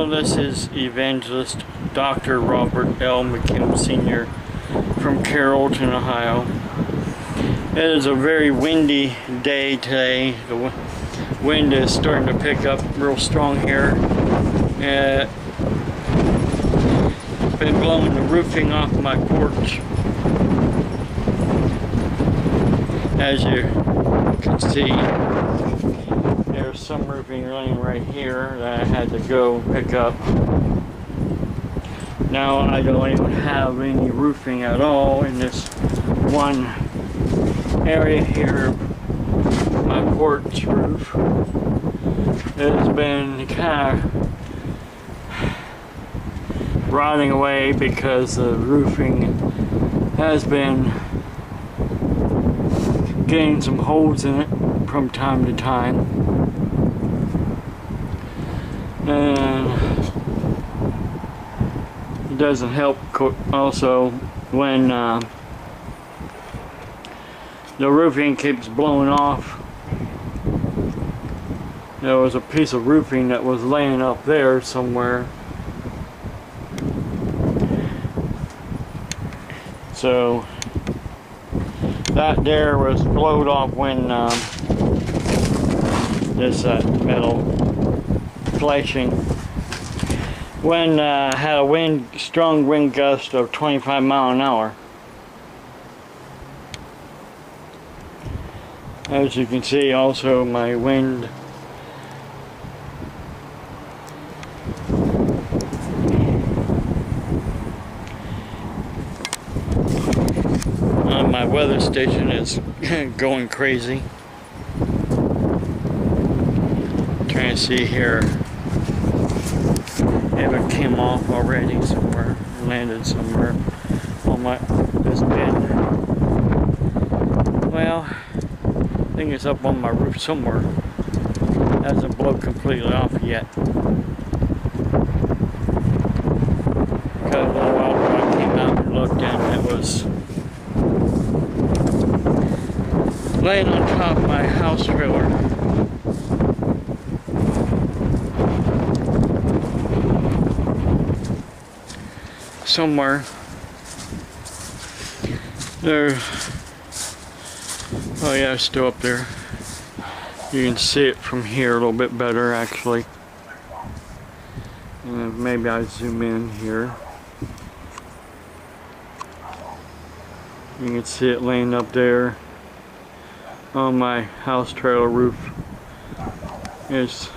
this is Evangelist Dr. Robert L. McKim Sr. from Carrollton, Ohio. It is a very windy day today. The wind is starting to pick up real strong here. It's been blowing the roofing off my porch. As you can see, there's some roofing laying right here that I had to go pick up. Now I don't even have any roofing at all in this one area here, my porch roof. It's been kind of rotting away because the roofing has been getting some holes in it from time to time. And it doesn't help also when the roofing keeps blowing off. There was a piece of roofing that was laying up there somewhere. So that there was blowed off when this metal flashing. When had a strong wind gust of 25 miles an hour. As you can see, also my wind on my weather station is going crazy. Trying to see here. If it came off already somewhere, landed somewhere on this bed. Well, I think it's up on my roof somewhere. Hasn't blown completely off yet. Because a little while ago I came out and looked and it was laying on top of my house trailer. Somewhere there. Oh yeah, it's still up there. You can see it from here a little bit better actually. And maybe I zoom in here. You can see it laying up there on my house trailer roof. It's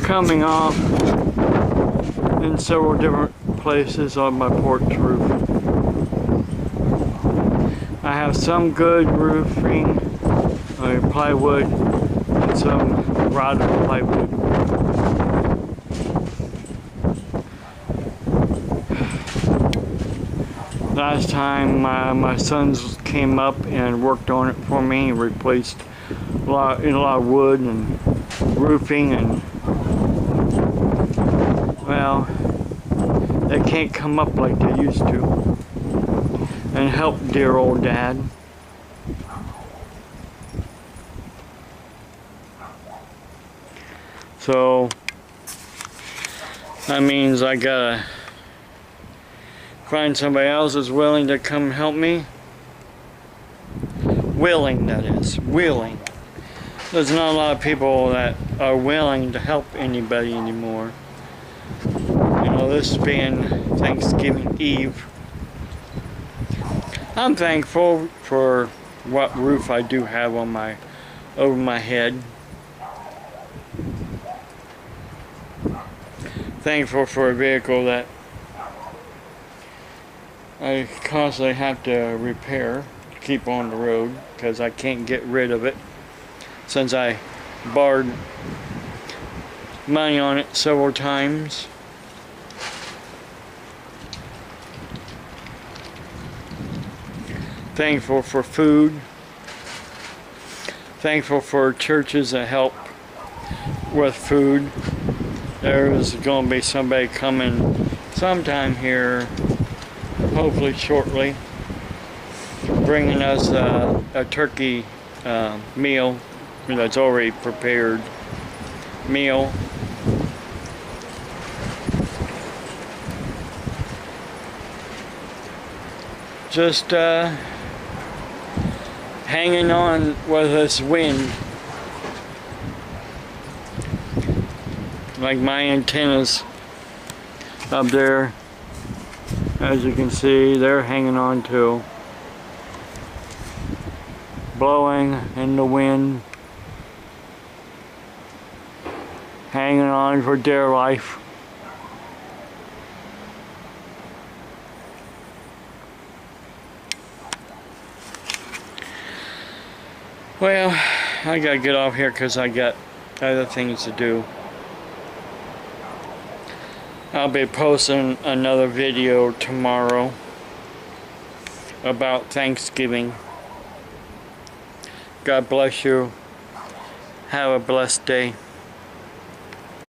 coming off in several different places on my porch roof. I have some good roofing, plywood, and some rotted plywood. Last time my sons came up and worked on it for me and replaced a lot of wood and roofing, and well, they can't come up like they used to and help dear old Dad. So that means I gotta find somebody else that's willing to come help me. Willing, that is. Willing. There's not a lot of people that are willing to help anybody anymore. You know, this being Thanksgiving Eve, I'm thankful for what roof I do have on over my head. Thankful for a vehicle that I constantly have to repair to keep on the road because I can't get rid of it since I borrowed money on it several times. Thankful for food. Thankful for churches that help with food. There's going to be somebody coming sometime here, hopefully shortly, bringing us a turkey meal that's already prepared meal. just hanging on with this wind. Like my antennas up there, as you can see, they're hanging on too. Blowing in the wind. Hanging on for dear life. Well, I gotta get off here because I got other things to do. I'll be posting another video tomorrow about Thanksgiving. God bless you. Have a blessed day.